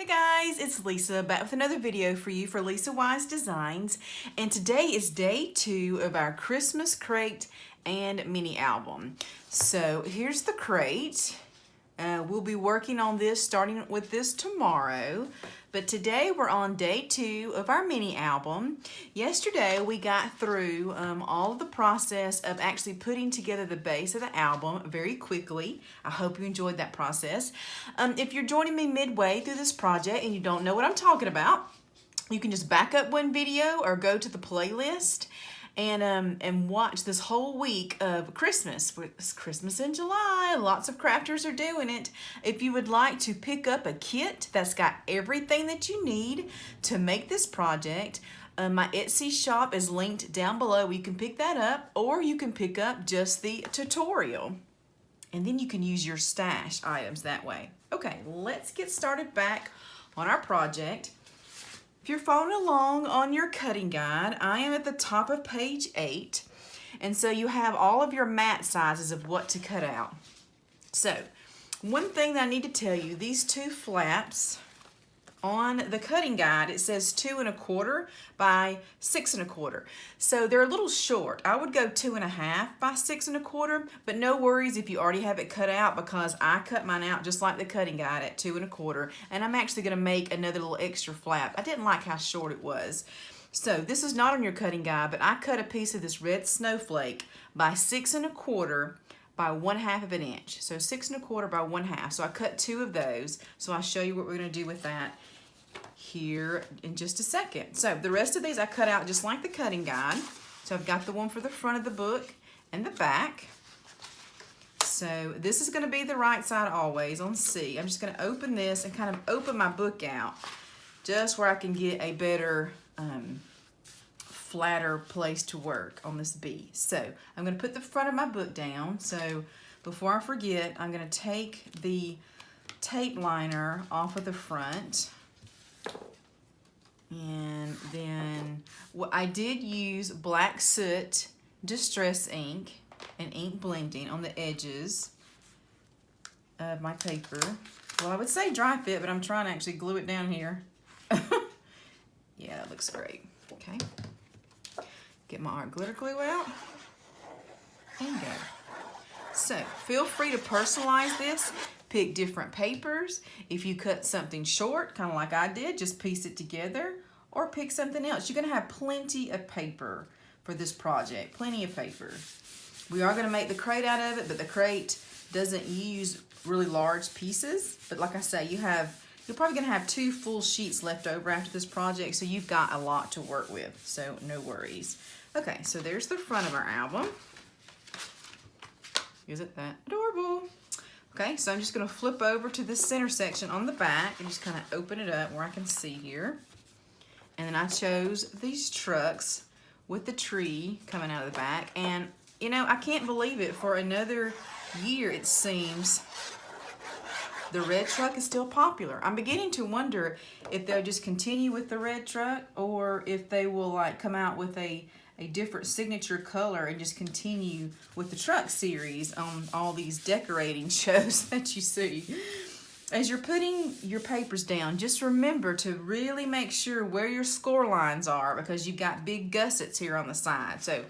Guys, it's Lisa back with another video for you for Lisa Wise Designs, and today is day 2 of our Christmas crate and mini album. So here's the crate. We'll be working on this, starting with this tomorrow, but today we're on day 2 of our mini album. Yesterday we got through all of the process of actually putting together the base of the album very quickly. I hope you enjoyed that process. If you're joining me midway through this project and you don't know what I'm talking about, you can just back up one video or go to the playlist and watch this whole week of Christmas. It's Christmas in July. Lots of crafters are doing it. If you would like to pick up a kit that's got everything that you need to make this project, my Etsy shop is linked down below. You can pick that up, or you can pick up just the tutorial. And then you can use your stash items that way. Okay, let's get started back on our project. If you're following along on your cutting guide, I am at the top of page 8, and so you have all of your mat sizes of what to cut out. So, one thing that I need to tell you, these 2 flaps on the cutting guide, it says 2 1/4 by 6 1/4. So they're a little short. I would go 2 1/2 by 6 1/4, but no worries if you already have it cut out, because I cut mine out just like the cutting guide at 2 1/4, and I'm actually gonna make another little extra flap. I didn't like how short it was. So this is not on your cutting guide, but I cut a piece of this red snowflake by 6 1/4 by 1/2 of an inch. So 6 1/4 by 1/2. So I cut 2 of those. So I'll show you what we're gonna do with that here in just a second. So the rest of these I cut out just like the cutting guide. So I've got the one for the front of the book and the back. So this is gonna be the right side always on C. I'm just gonna open this and kind of open my book out just where I can get a better flatter place to work on this B. So I'm going to put the front of my book down. So before I forget, I'm going to take the tape liner off of the front. And then I did use black soot distress ink and ink blending on the edges of my paper. Well, I would say dry fit, but I'm trying to actually glue it down here. Yeah, that looks great. Okay. Get my art glitter glue out and go. So feel free to personalize this. Pick different papers. If you cut something short, kind of like I did, just piece it together, or pick something else. You're gonna have plenty of paper for this project, plenty of paper. We are gonna make the crate out of it, but the crate doesn't use really large pieces. But like I say, you're probably gonna have 2 full sheets left over after this project, so you've got a lot to work with, so no worries. Okay, so there's the front of our album. Isn't that adorable? Okay, so I'm just gonna flip over to the center section on the back and just kind of open it up where I can see here. And then I chose these trucks with the tree coming out of the back. And you know, I can't believe it, for another year it seems the red truck is still popular. I'm beginning to wonder if they'll just continue with the red truck, or if they will like come out with a different signature color and just continue with the truck series on all these decorating shows that you see. As you're putting your papers down, just remember to really make sure where your score lines are, because you've got big gussets here on the side. So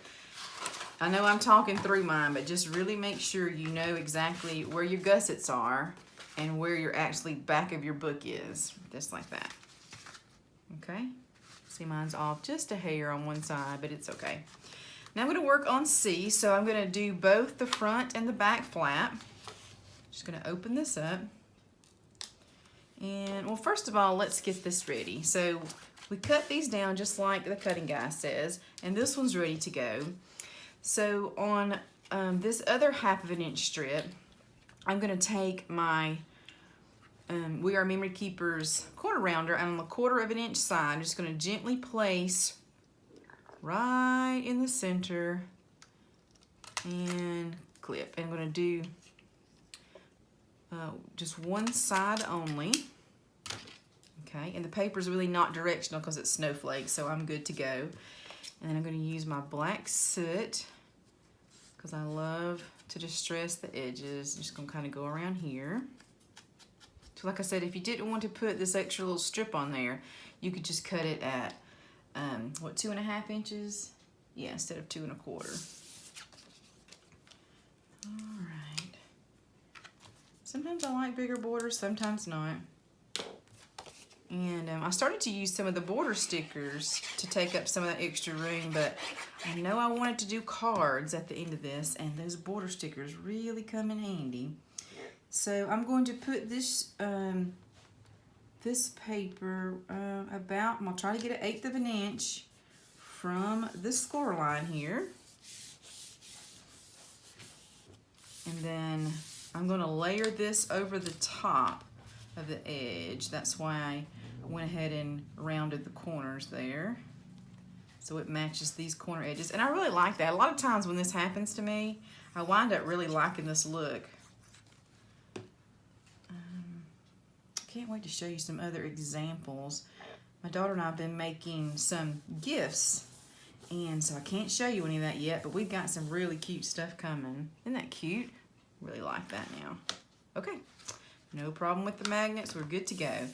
I know I'm talking through mine, but just really make sure you know exactly where your gussets are and where your actually back of your book is, just like that. Okay. See, mine's off just a hair on one side, but it's okay. Now I'm going to work on C, so I'm going to do both the front and the back flap. Just going to open this up. And, well, first of all, let's get this ready. So we cut these down just like the cutting guide says, and this one's ready to go. So on this other 1/2 of an inch strip, I'm going to take my We Are Memory Keepers corner rounder, and on the 1/4 of an inch side, I'm just going to gently place right in the center and clip. And I'm going to do just one side only. Okay, and the paper is really not directional because it's snowflakes, so I'm good to go. And then I'm going to use my black soot because I love to distress the edges. I'm just going to kind of go around here. So like I said, if you didn't want to put this extra little strip on there, you could just cut it at, what, 2.5 inches? Yeah, instead of 2 1/4. All right. Sometimes I like bigger borders, sometimes not. And I started to use some of the border stickers to take up some of that extra room, but I know I wanted to do cards at the end of this, and those border stickers really come in handy. So I'm going to put this this paper about, I'll try to get 1/8 of an inch from the score line here. And then I'm going to layer this over the top of the edge. That's why I went ahead and rounded the corners there, so it matches these corner edges. And I really like that. A lot of times when this happens to me, I wind up really liking this look. Can't wait to show you some other examples. My daughter and I have been making some gifts, and so I can't show you any of that yet, but we've got some really cute stuff coming. Isn't that cute? Really like that now. Okay, no problem with the magnets. We're good to go.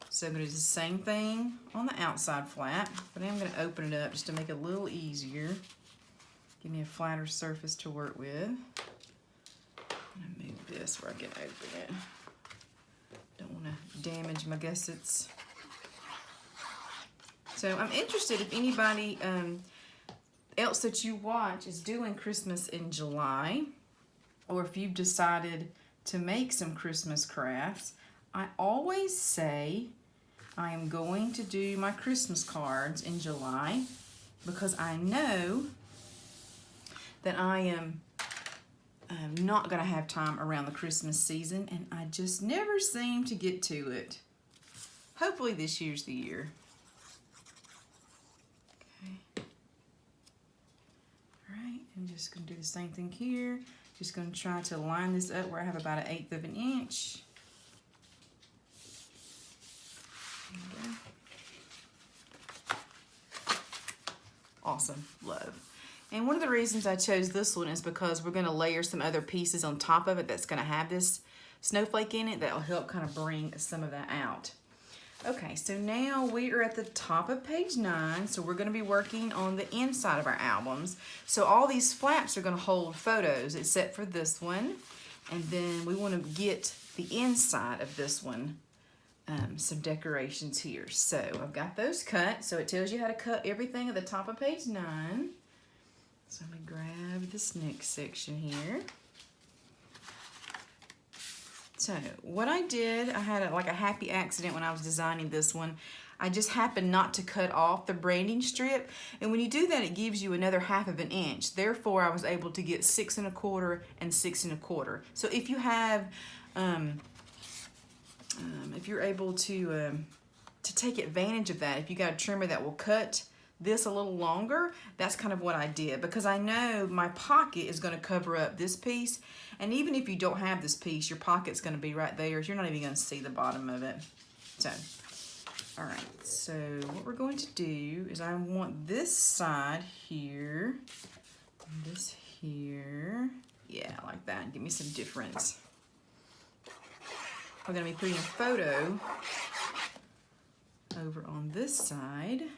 So I'm going to do the same thing on the outside flap, but I'm going to open it up just to make it a little easier. Give me a flatter surface to work with. I'm going to move this where I can open it. Don't want to damage my gussets. So I'm interested if anybody else that you watch is doing Christmas in July, or if you've decided to make some Christmas crafts. I always say I am going to do my Christmas cards in July because I know that I am not going to have time around the Christmas season, and I just never seem to get to it. Hopefully this year's the year. Okay. All right, I'm just going to do the same thing here. Just going to try to line this up where I have about 1/8 of an inch. There we go. Awesome, love. And one of the reasons I chose this one is because we're going to layer some other pieces on top of it that's going to have this snowflake in it that will help kind of bring some of that out. Okay, so now we are at the top of page 9, so we're going to be working on the inside of our albums. So all these flaps are going to hold photos except for this one, and then we want to get the inside of this one some decorations here. So I've got those cut, so it tells you how to cut everything at the top of page 9. So let me grab this next section here. So what I did, I had like a happy accident when I was designing this one. I just happened not to cut off the branding strip, and when you do that, it gives you another 1/2 of an inch. Therefore, I was able to get 6 1/4 and 6 1/4. So if you have, if you're able to take advantage of that, if you got a trimmer that will cut this a little longer, that's kind of what I did, because I know my pocket is going to cover up this piece, and even if you don't have this piece, your pocket's going to be right there. You're not even going to see the bottom of it. So, all right, so what we're going to do is I want this side here, and this here, yeah, like that. Give me some difference. We're going to be putting a photo over on this side.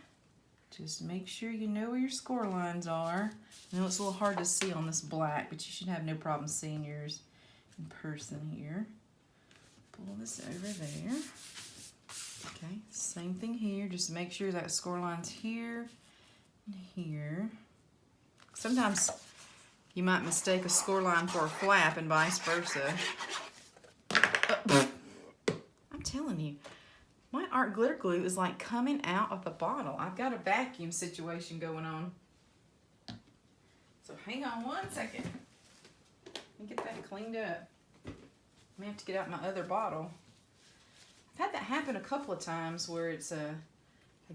Just make sure you know where your score lines are. I know it's a little hard to see on this black, but you should have no problem seeing yours in person here. Pull this over there. Okay, same thing here. Just make sure that score line's here and here. Sometimes you might mistake a score line for a flap and vice versa. I'm telling you. My art glitter glue is like coming out of the bottle. I've got a vacuum situation going on. So hang on one second. Let me get that cleaned up. I may have to get out my other bottle. I've had that happen a couple of times where it's, I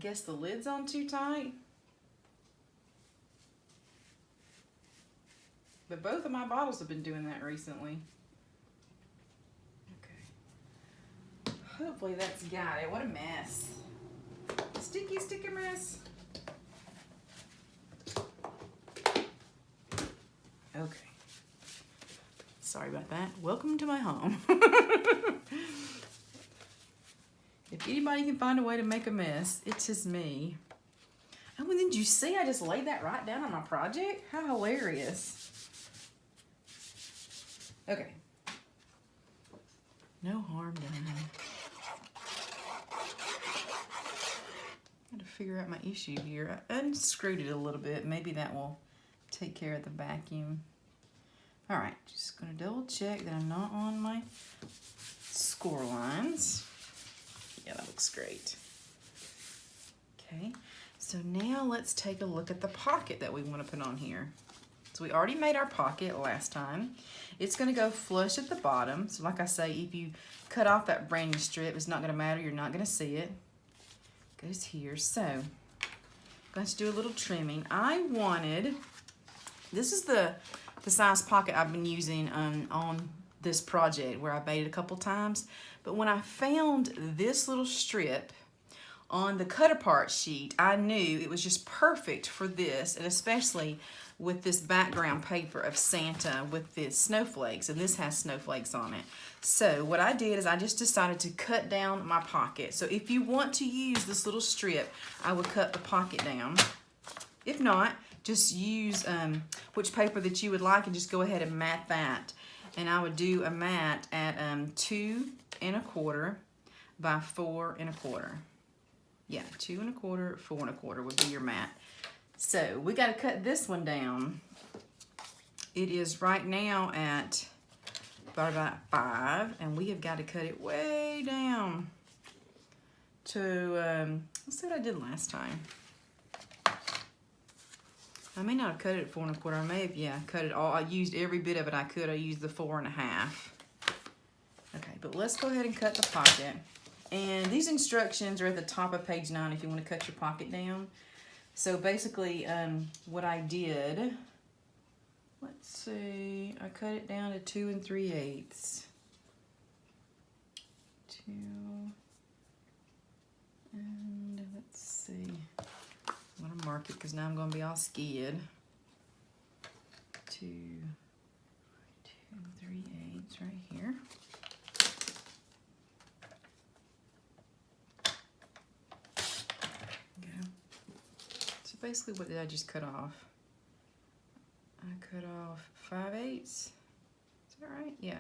guess the lid's on too tight. But both of my bottles have been doing that recently. Hopefully that's got it. What a mess. Sticky, sticky mess. Okay. Sorry about that. Welcome to my home. Anybody can find a way to make a mess. It's just me. Oh, and then did you see I just laid that right down on my project? How hilarious. Okay. No harm done. Got to figure out my issue here. I unscrewed it a little bit. Maybe that will take care of the vacuum. All right, just gonna double check that I'm not on my score lines. Yeah, that looks great. Okay, so now let's take a look at the pocket that we want to put on here. So we already made our pocket last time. It's gonna go flush at the bottom. So like I say, if you cut off that branding strip, it's not gonna matter, you're not gonna see it. Goes here. So I'm going to do a little trimming. I wanted, this is the size pocket I've been using on this project where I made it a couple times. But when I found this little strip on the cut apart sheet, I knew it was just perfect for this, and especially with this background paper of Santa with the snowflakes, and this has snowflakes on it. So what I did is I just decided to cut down my pocket. So if you want to use this little strip, I would cut the pocket down. If not, just use which paper that you would like and just go ahead and mat that. And I would do a mat at 2 1/4 by 4 1/4. Yeah, 2 1/4, 4 1/4 would be your mat. So we got to cut this one down. It is right now at about 5, and we have got to cut it way down to, let's see what I did last time. I may not have cut it at 4 1/4. I may have, yeah, cut it all. I used every bit of it I could. I used the 4 1/2. Okay, but let's go ahead and cut the pocket. And these instructions are at the top of page 9 if you want to cut your pocket down. So basically, what I did, let's see, I cut it down to 2 3/8. 2, and let's see. I'm going to mark it because now I'm going to be all scared. 2 3/8 right here. Basically, what did I just cut off? I cut off 5/8. Is that right? Yeah.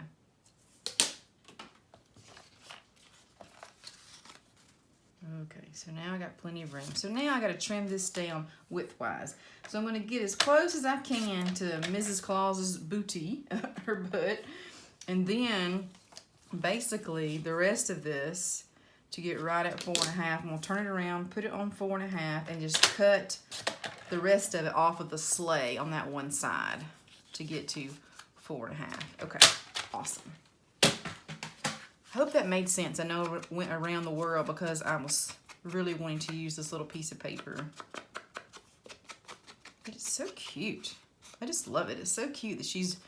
Okay, so now I got plenty of room. So now I got to trim this down widthwise. So I'm going to get as close as I can to Mrs. Claus's booty, her butt, and then basically the rest of this to get right at 4 1/2. I'm gonna turn it around, put it on 4 1/2, and just cut the rest of it off of the sleigh on that one side to get to 4 1/2. Okay, awesome. I hope that made sense. I know it went around the world because I was really wanting to use this little piece of paper. But it's so cute. I just love it. It's so cute that she's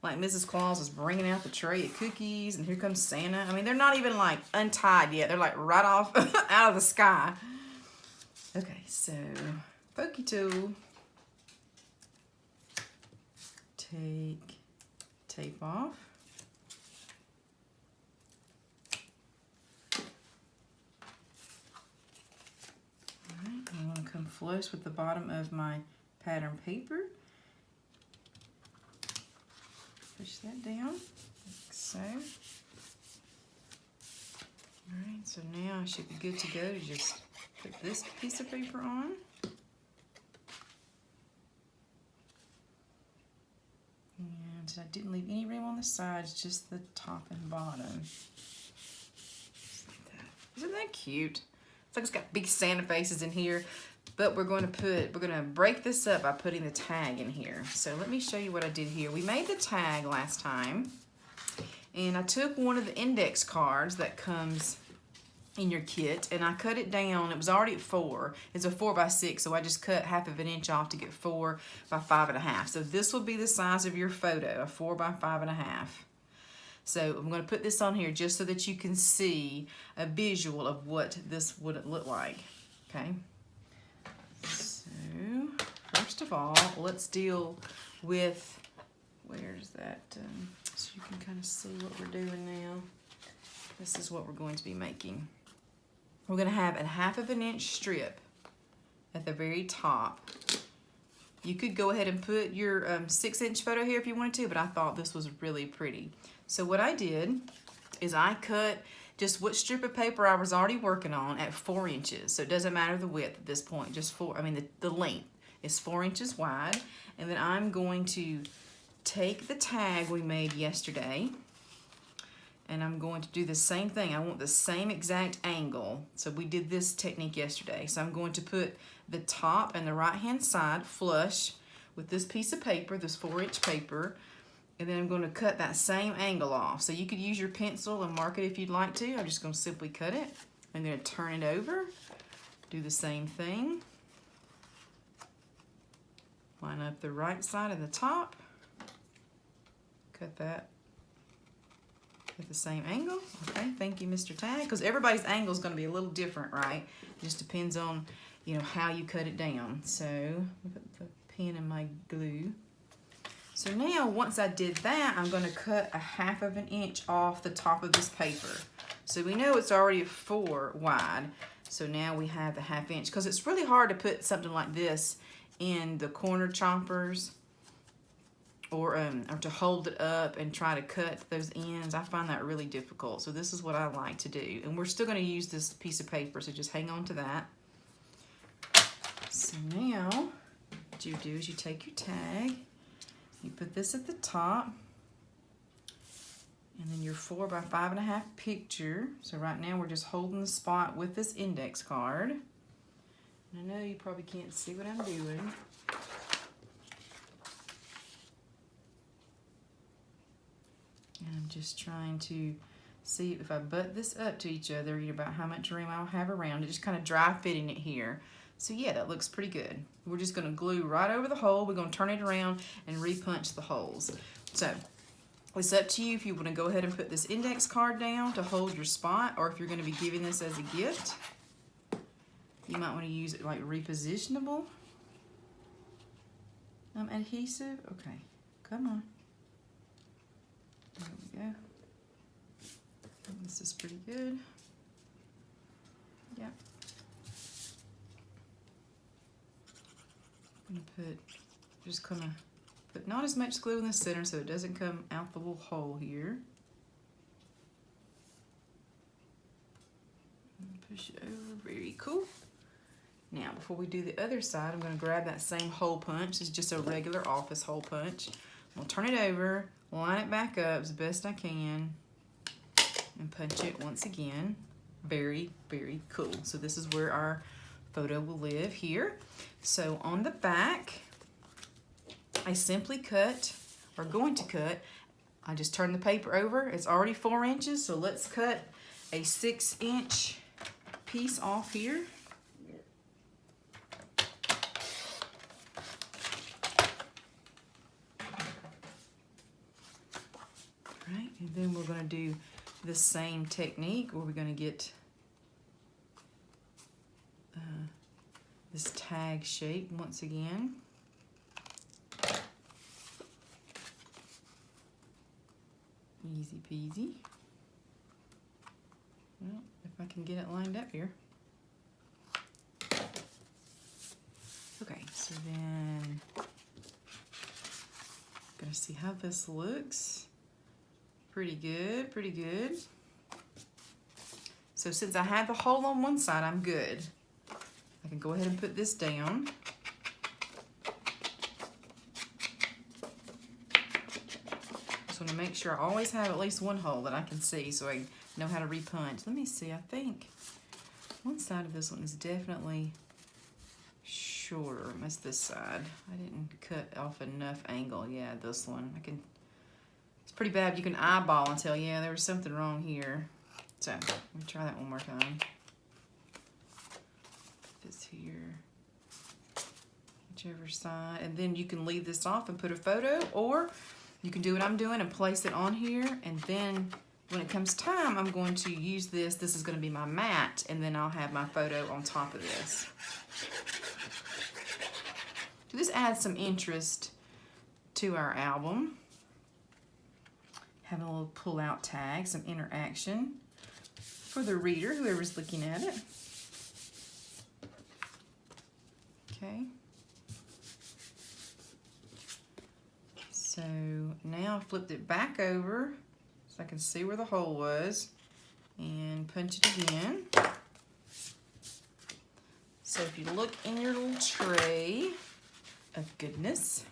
like Mrs. Claus is bringing out the tray of cookies, and here comes Santa. I mean, they're not even like untied yet. They're like right off out of the sky. Okay, so pokey tool. Take tape off. All right, I'm going to come flush with the bottom of my pattern paper. Push that down, like so. All right, so now I should be good to go to just put this piece of paper on. And I didn't leave any room on the sides, just the top and bottom. Just like that. Isn't that cute? It's like it's got big Santa faces in here. But we're going to break this up by putting the tag in here. So let me show you what I did here. We made the tag last time, and I took one of the index cards that comes in your kit, and I cut it down. It was already at 4. It's a 4 by 6, so I just cut 1/2 inch off to get 4 by 5 1/2. So this will be the size of your photo, a 4 by 5 1/2. So I'm going to put this on here just so that you can see a visual of what this would look like. Okay. So, first of all, let's deal with, where's that, so you can kind of see what we're doing now. This is what we're going to be making. we're gonna have a 1/2 inch strip at the very top. You could go ahead and put your 6-inch photo here if you wanted to, but I thought this was really pretty. So what I did is I cut just what strip of paper I was already working on at 4 inches. So it doesn't matter the width at this point, just the length is 4 inches wide. And then I'm going to take the tag we made yesterday, and I'm going to do the same thing. I want the same exact angle. So we did this technique yesterday. So I'm going to put the top and the right-hand side flush with this piece of paper, this 4-inch paper, and then I'm going to cut that same angle off. So you could use your pencil and mark it if you'd like to. I'm just going to simply cut it. I'm going to turn it over, do the same thing. Line up the right side of the top, cut that at the same angle. Okay, thank you, Mr. Tag, because everybody's angle is going to be a little different, right? It just depends on, you know, how you cut it down. So put the pen in my glue. So now, once I did that, I'm going to cut a 1/2 inch off the top of this paper. So we know it's already 4 wide. So now we have the 1/2 inch, because it's really hard to put something like this in the corner choppers, or to hold it up and try to cut those ends. I find that really difficult. So this is what I like to do. And we're still going to use this piece of paper, so just hang on to that. So now, what you do is you take your tag, you put this at the top, and then your 4 by 5.5 picture. So right now we're just holding the spot with this index card. And I know you probably can't see what I'm doing. And I'm just trying to see if I butt this up to each other, about how much room I'll have around it, just kind of dry fitting it here. So yeah, that looks pretty good. We're just gonna glue right over the hole. We're gonna turn it around and repunch the holes. So it's up to you if you wanna go ahead and put this index card down to hold your spot, or if you're gonna be giving this as a gift, you might wanna use it like repositionable adhesive. Okay, come on. There we go. This is pretty good. Yep. I'm gonna just put not as much glue in the center so it doesn't come out the little hole here. Push it over, very cool. Now, before we do the other side, I'm gonna grab that same hole punch. It's just a regular office hole punch. I'm gonna turn it over, line it back up as best I can, and punch it once again. Very, very cool. So this is where our photo will live here. So on the back, I simply cut, or going to cut, I just turn the paper over. It's already 4 inches, so let's cut a 6-inch piece off here. Right, and then we're going to do the same technique where we're going to get this tag shape once again. Easy peasy. Well, if I can get it lined up here. Okay, so then gonna see how this looks. Pretty good, pretty good. So since I have the hole on one side, I'm good. I can go ahead and put this down. Just want to make sure I always have at least one hole that I can see so I know how to repunch. Let me see, I think one side of this one is definitely shorter. That's this side. I didn't cut off enough angle. Yeah, this one. It's pretty bad. You can eyeball and tell, yeah, there was something wrong here. So, let me try that one more time. Put this here, whichever side, and then you can leave this off and put a photo, or you can do what I'm doing and place it on here, and then when it comes time, I'm going to use this. This is going to be my mat, and then I'll have my photo on top of this. So this adds some interest to our album. Having a little pull-out tag, some interaction. for the reader, whoever's looking at it. Okay. So now I flipped it back over so I can see where the hole was and punch it again. So if you look in your little tray of goodness,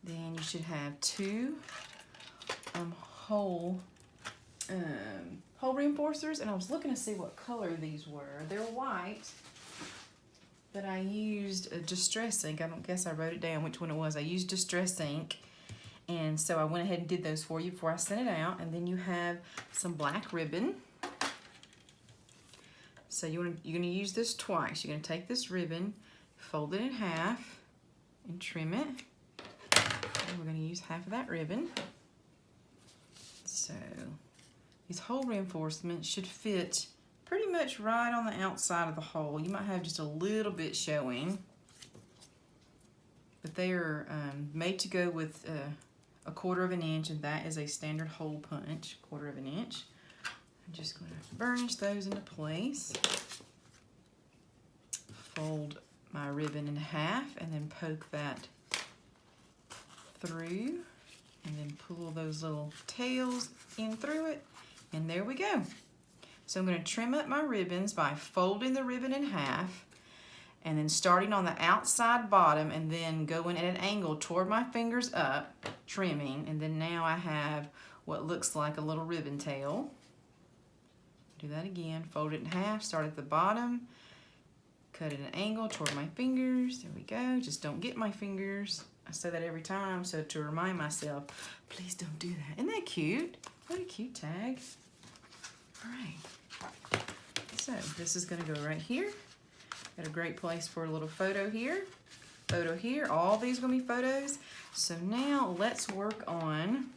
then you should have two hole reinforcers, and I was looking to see what color these were. They're white, but I used a Distress ink. I don't guess I wrote it down which one it was. I used Distress ink, and so I went ahead and did those for you before I sent it out. And then you have some black ribbon. So you're gonna use this twice. You're gonna take this ribbon, fold it in half, and trim it. And we're gonna use half of that ribbon. So these hole reinforcements should fit pretty much right on the outside of the hole. You might have just a little bit showing, but they are made to go with a 1/4 inch, and that is a standard hole punch, 1/4 inch. I'm just going to burnish those into place. Fold my ribbon in half and then poke that through, and then pull those little tails in through it, and there we go. So I'm going to trim up my ribbons by folding the ribbon in half and then starting on the outside bottom and then going at an angle toward my fingers up, trimming, and then now I have what looks like a little ribbon tail. Do that again, fold it in half, start at the bottom, cut at an angle toward my fingers. There we go. Just don't get my fingers. I say that every time, so to remind myself, please don't do that. Isn't that cute? What a cute tag. All right. So this is going to go right here. Got a great place for a little photo here. Photo here. All these are going to be photos. So now let's work on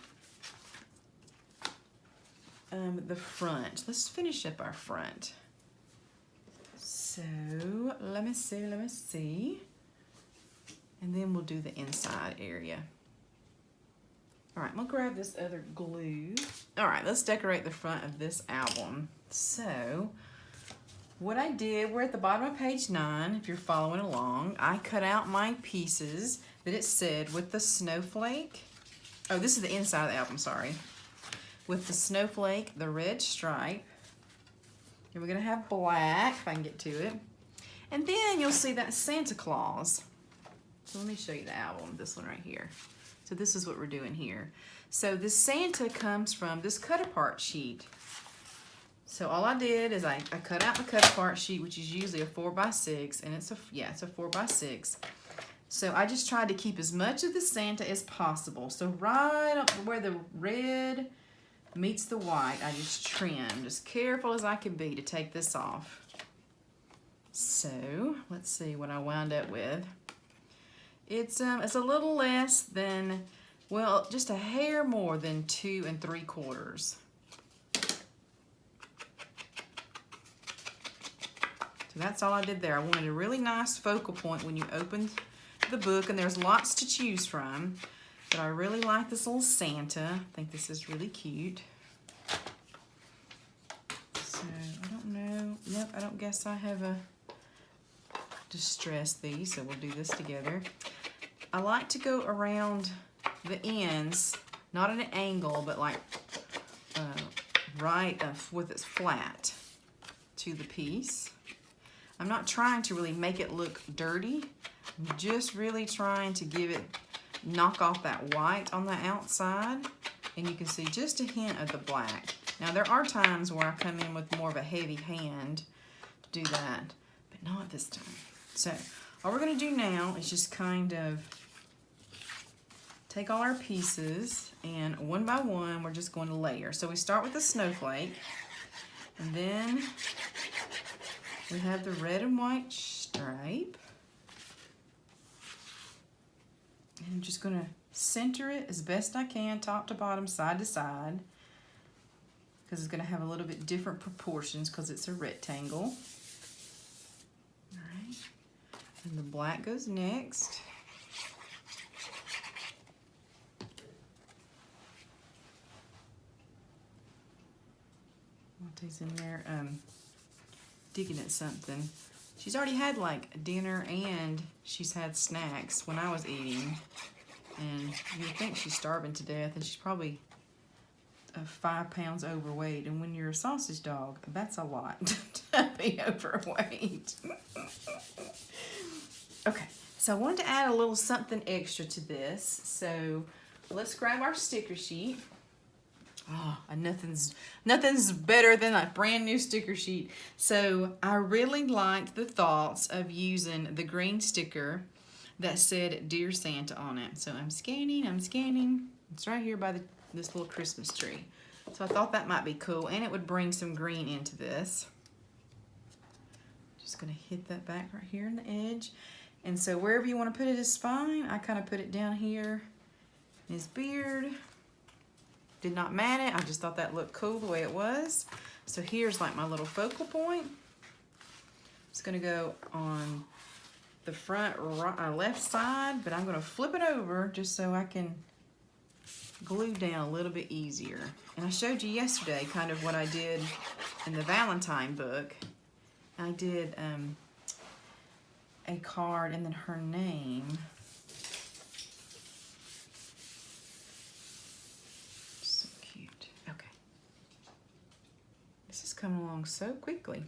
the front. Let's finish up our front. So let me see. And then we'll do the inside area. All right, I'm gonna grab this other glue. All right, let's decorate the front of this album. So what I did, we're at the bottom of page 9, if you're following along. I cut out my pieces that it said with the snowflake. Oh, this is the inside of the album, sorry. With the snowflake, the red stripe. And we're gonna have black, if I can get to it. And then you'll see that Santa Claus. So let me show you the album, this one right here. So this is what we're doing here. So this Santa comes from this cut apart sheet. So all I did is I cut out the cut apart sheet, which is usually a 4x6, and it's a 4x6. So I just tried to keep as much of the Santa as possible. So right up where the red meets the white, I just trimmed, as careful as I could be to take this off. So let's see what I wound up with. It's a little less than, well, just a hair more than 2 3/4. So that's all I did there. I wanted a really nice focal point when you open the book, and there's lots to choose from. But I really like this little Santa. I think this is really cute. So I don't know. Yep, I don't guess I have a distress these, so we'll do this together. I like to go around the ends, not at an angle, but like right with it flat to the piece. I'm not trying to really make it look dirty. I'm just really trying to give it, knock off that white on the outside, and you can see just a hint of the black. Now there are times where I come in with more of a heavy hand to do that, but not this time. So all we're gonna do now is just kind of take all our pieces, and one by one we're just going to layer. So we start with the snowflake, and then we have the red and white stripe. And I'm just going to center it as best I can, top to bottom, side to side, because it's going to have a little bit different proportions because it's a rectangle. All right. And the black goes next. Auntie's in there digging at something. She's already had like dinner and she's had snacks when I was eating. And you would think she's starving to death, and she's probably 5 pounds overweight. And when you're a sausage dog, that's a lot to be overweight. Okay, so I wanted to add a little something extra to this. So let's grab our sticker sheet. Oh, and nothing's better than a brand new sticker sheet. So I really liked the thoughts of using the green sticker that said Dear Santa on it. So I'm scanning. It's right here by this little Christmas tree. So I thought that might be cool, and it would bring some green into this. Just gonna hit that back right here in the edge. And so wherever you want to put it is fine. I kind of put it down here in his beard. Did not mat it. I just thought that looked cool the way it was. So here's like my little focal point. It's gonna go on the front left side, but I'm gonna flip it over just so I can glue down a little bit easier. And I showed you yesterday kind of what I did in the Valentine book. I did a card and then her name. So cute. Okay. This is coming along so quickly.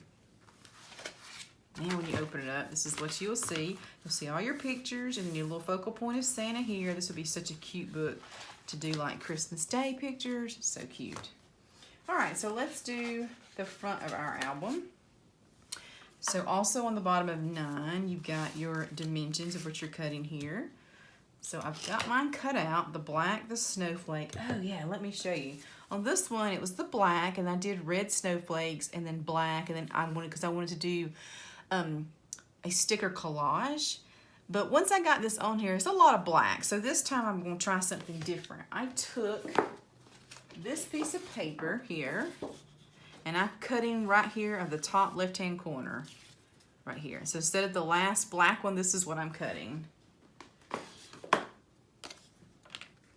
Now when you open it up, this is what you'll see. You'll see all your pictures and your little focal point of Santa here. This would be such a cute book to do like Christmas Day pictures. So cute. All right, so let's do the front of our album. So also on the bottom of 9, you've got your dimensions of what you're cutting here. So I've got mine cut out, the black, the snowflake. Oh yeah, let me show you. On this one, it was the black, and I did red snowflakes and then black, and then I wanted to do a sticker collage. But once I got this on here, it's a lot of black. So this time I'm going to try something different. I took this piece of paper here, and I'm cutting right here of the top left-hand corner, right here. So instead of the last black one, this is what I'm cutting.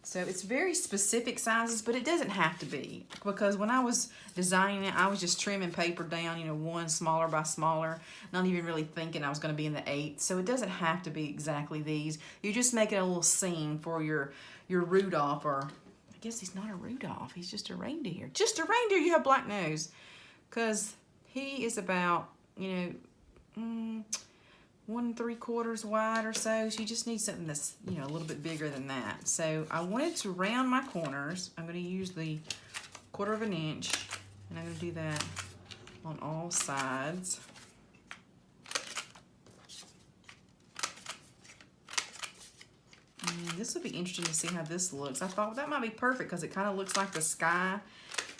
So it's very specific sizes, but it doesn't have to be, because when I was designing it, I was just trimming paper down, you know, one smaller by smaller, not even really thinking I was going to be in the 8. So it doesn't have to be exactly these. You're just making a little scene for your Rudolph, or I guess he's not a Rudolph, he's just a reindeer. Just a reindeer, you have black nose, because he is about, you know, 1 3/4 wide or so. So you just need something that's, you know, a little bit bigger than that. So I wanted to round my corners. I'm going to use the 1/4 inch, and I'm going to do that on all sides. And this will be interesting to see how this looks. I thought that might be perfect because it kind of looks like the sky,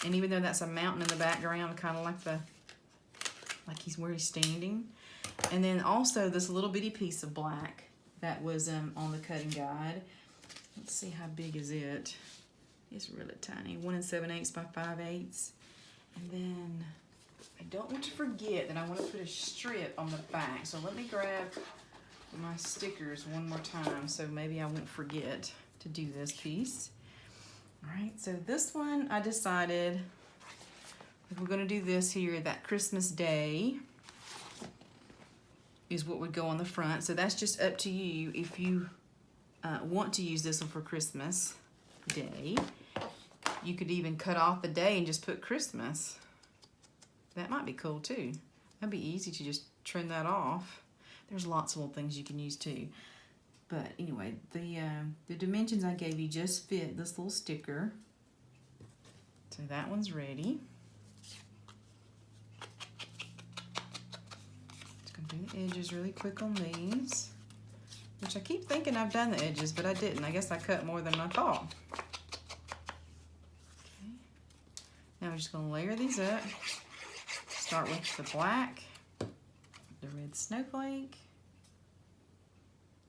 and even though that's a mountain in the background, kind of like he's where he's standing. And then also this little bitty piece of black that was on the cutting guide. Let's see, how big is it? It's really tiny, 1 7/8 by 5/8. And then I don't want to forget that I want to put a strip on the back. So let me grab my stickers one more time so maybe I won't forget to do this piece. All right, so this one I decided we're going to do this here, that Christmas Day is what would go on the front. So that's just up to you if you want to use this one for Christmas Day. You could even cut off the day and just put Christmas. That might be cool too. That'd be easy to just trim that off. There's lots of little things you can use too. But anyway, the dimensions I gave you just fit this little sticker. So that one's ready. Do the edges really quick on these, which I keep thinking I've done the edges, but I didn't. I guess I cut more than I thought. Okay. Now we're just going to layer these up. Start with the black, the red snowflake,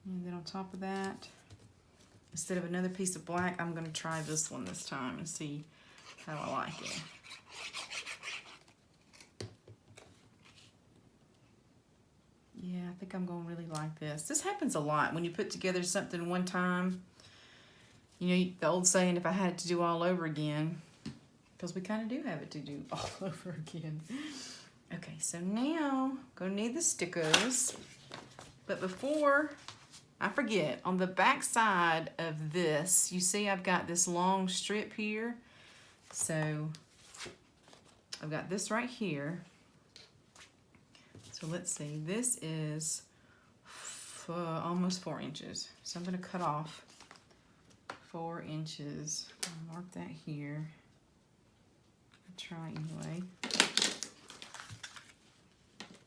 and then on top of that, instead of another piece of black, I'm going to try this one this time and see how I like it. Yeah, I think I'm going to really like this. This happens a lot when you put together something one time. You know, the old saying, if I had it to do all over again, because we kind of do have it to do all over again. Okay, so now I'm gonna need the stickers, but before I forget, on the back side of this, you see I've got this long strip here. So I've got this right here. So let's see, this is almost 4 inches. So I'm gonna cut off 4 inches. I'll mark that here. I'll try anyway.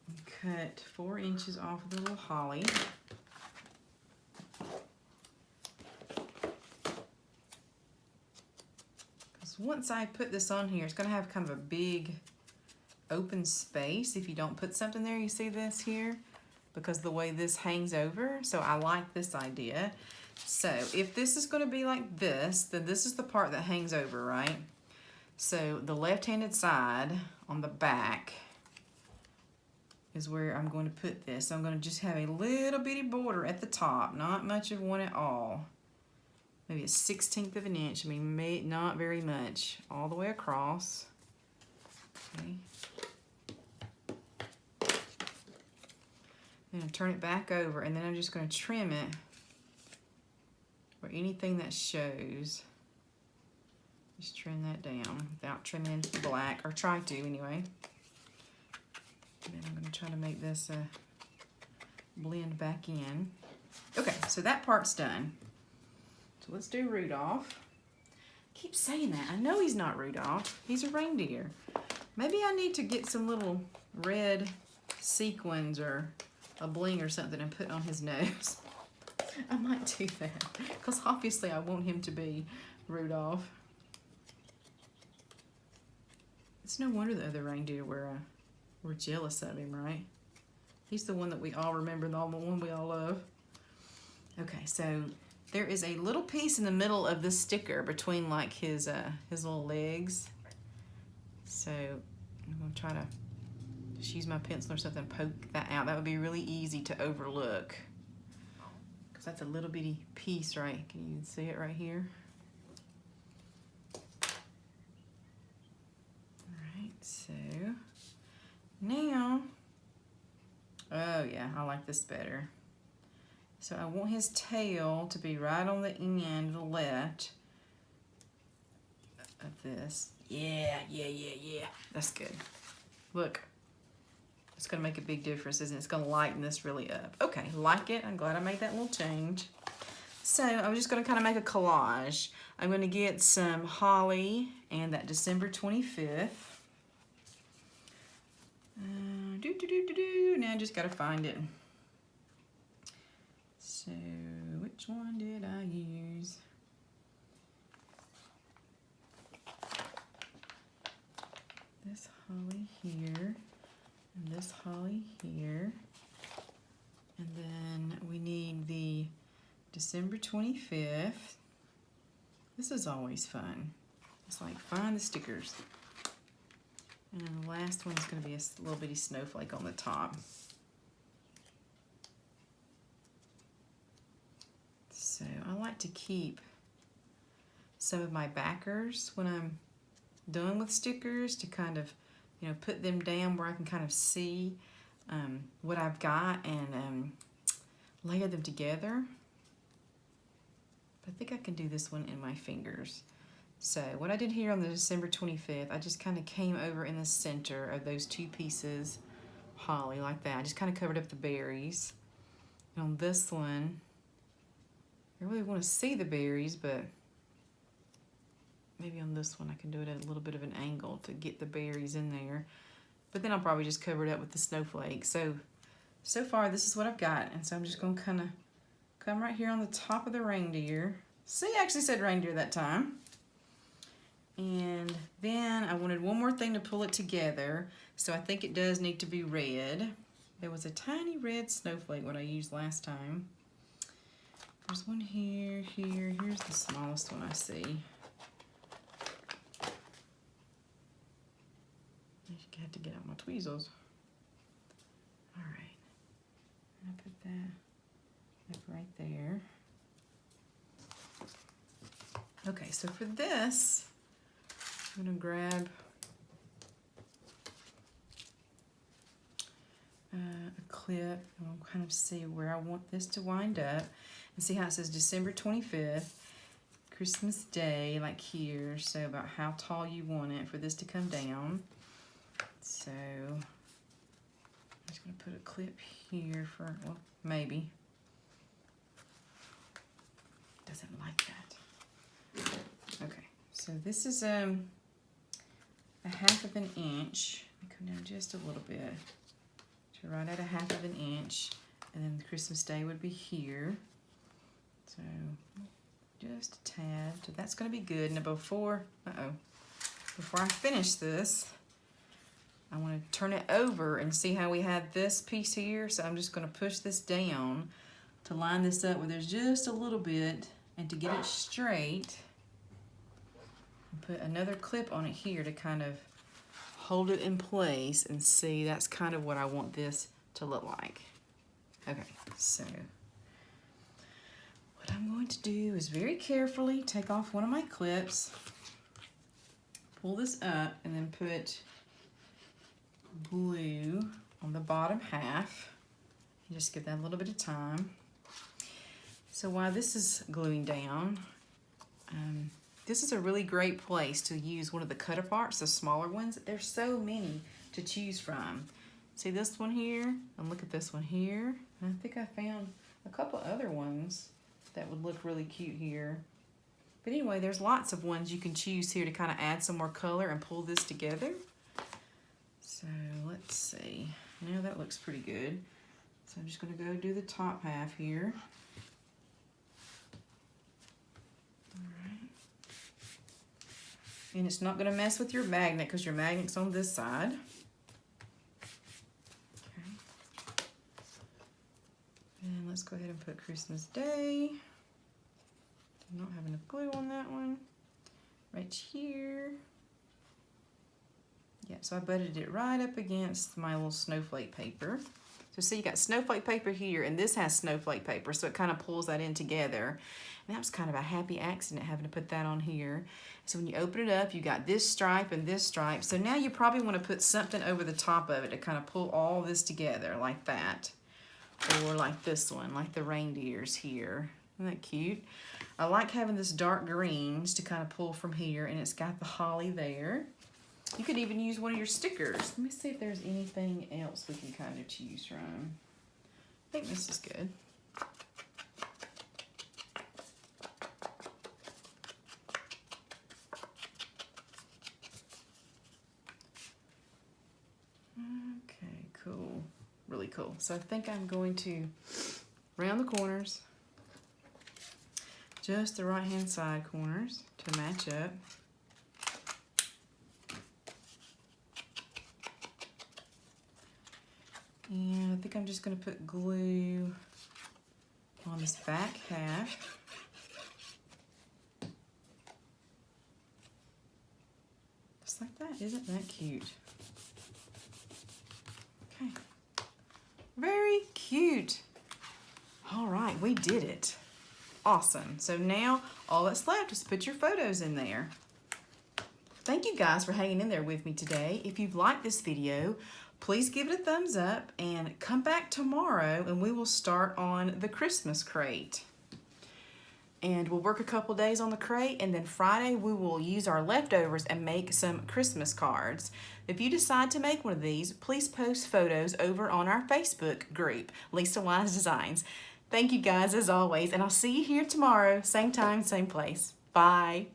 And cut 4 inches off of the little holly. Because once I put this on here, it's gonna have kind of a big open space if you don't put something there. You see this here? Because the way this hangs over. So I like this idea. So if this is gonna be like this, then this is the part that hangs over, right? So the left-handed side on the back is where I'm going to put this. So I'm gonna just have a little bitty border at the top, not much of one at all. Maybe a 1/16 of an inch, I mean, not very much, all the way across. Okay. Then I'll turn it back over, and then I'm just going to trim it for anything that shows. Just trim that down without trimming into the black, or try to anyway. And then I'm going to try to make this blend back in. Okay, so that part's done. So let's do Rudolph. I keep saying that. I know he's not Rudolph. He's a reindeer. Maybe I need to get some little red sequins or a bling or something and put on his nose. I might do that because obviously I want him to be Rudolph. It's no wonder the other reindeer were jealous of him, right? He's the one that we all remember, the one we all love. Okay, so there is a little piece in the middle of this sticker between like his little legs. So I'm gonna try to just use my pencil or something, poke that out. That would be really easy to overlook because that's a little bitty piece, right? Can you see it right here? All right, so now, oh yeah, I like this better. So I want his tail to be right on the end, the left of this. Yeah. That's good. Look, it's gonna make a big difference, isn't it? It's gonna lighten this really up. Okay, like it. I'm glad I made that little change. So I'm just gonna kind of make a collage. I'm gonna get some holly and that December 25th. Now I just gotta find it. So which one did I use? This holly here, and this holly here, and then we need the December 25th. This is always fun. It's like find the stickers. And then the last one's going to be a little bitty snowflake on the top. So I like to keep some of my backers when I'm done with stickers to kind of, you know, put them down where I can kind of see what I've got and layer them together. But I think I can do this one in my fingers. So what I did here on the December 25th, I just kind of came over in the center of those two pieces, holly, like that. I just kind of covered up the berries. And on this one, I really want to see the berries, but maybe on this one I can do it at a little bit of an angle to get the berries in there. But then I'll probably just cover it up with the snowflake. So far this is what I've got. And so I'm just going to kind of come right here on the top of the reindeer. See, I actually said reindeer that time. And then I wanted one more thing to pull it together. So I think it does need to be red. There was a tiny red snowflake what I used last time. There's one here, here's the smallest one I see. I have to get out my tweezers. All right, I put that up right there. Okay, so for this, I'm gonna grab a clip and I'll kind of see where I want this to wind up, and see how it says December 25th, Christmas Day, like here. So about how tall you want it for this to come down. So I'm just gonna put a clip here for, well, maybe. Doesn't like that. Okay, so this is a 1/2 inch. Let me come down just a little bit to right at a 1/2 inch, and then the Christmas Day would be here. So just a tad. So that's going to be good. Now before I finish this, I want to turn it over and see how we had this piece here. So I'm just going to push this down to line this up where there's just a little bit, and to get it straight, put another clip on it here to kind of hold it in place, and see, that's kind of what I want this to look like. Okay, so what I'm going to do is very carefully take off one of my clips, pull this up, and then put glue on the bottom half. Just give that a little bit of time. So while this is gluing down, this is a really great place to use one of the cut aparts, the smaller ones. There's so many to choose from. See this one here, and look at this one here. And I think I found a couple other ones that would look really cute here. But anyway, there's lots of ones you can choose here to kind of add some more color and pull this together. So let's see. Now that looks pretty good. So I'm just gonna go do the top half here. And it's not going to mess with your magnet because your magnet's on this side. Okay. And let's go ahead and put Christmas Day. Do not have enough glue on that one. Right here. Yeah, so I butted it right up against my little snowflake paper. So see, you got snowflake paper here, and this has snowflake paper, so it kind of pulls that in together. And that was kind of a happy accident having to put that on here. So when you open it up, you got this stripe and this stripe. So now you probably want to put something over the top of it to kind of pull all this together like that. Or like this one, like the reindeers here. Isn't that cute? I like having this dark greens to kind of pull from here, and it's got the holly there. You could even use one of your stickers. Let me see if there's anything else we can kind of choose from. I think this is good. Okay, cool. Really cool. So I think I'm going to round the corners, just the right-hand side corners to match up. And I think I'm just going to put glue on this back half. Just like that. Isn't that cute? Okay. Very cute. All right, we did it. Awesome. So now all that's left is put your photos in there. Thank you guys for hanging in there with me today. If you've liked this video, please give it a thumbs up and come back tomorrow and we will start on the Christmas crate. And we'll work a couple days on the crate, and then Friday we will use our leftovers and make some Christmas cards. If you decide to make one of these, please post photos over on our Facebook group, Lisa Wise Designs. Thank you guys as always, and I'll see you here tomorrow, same time, same place. Bye.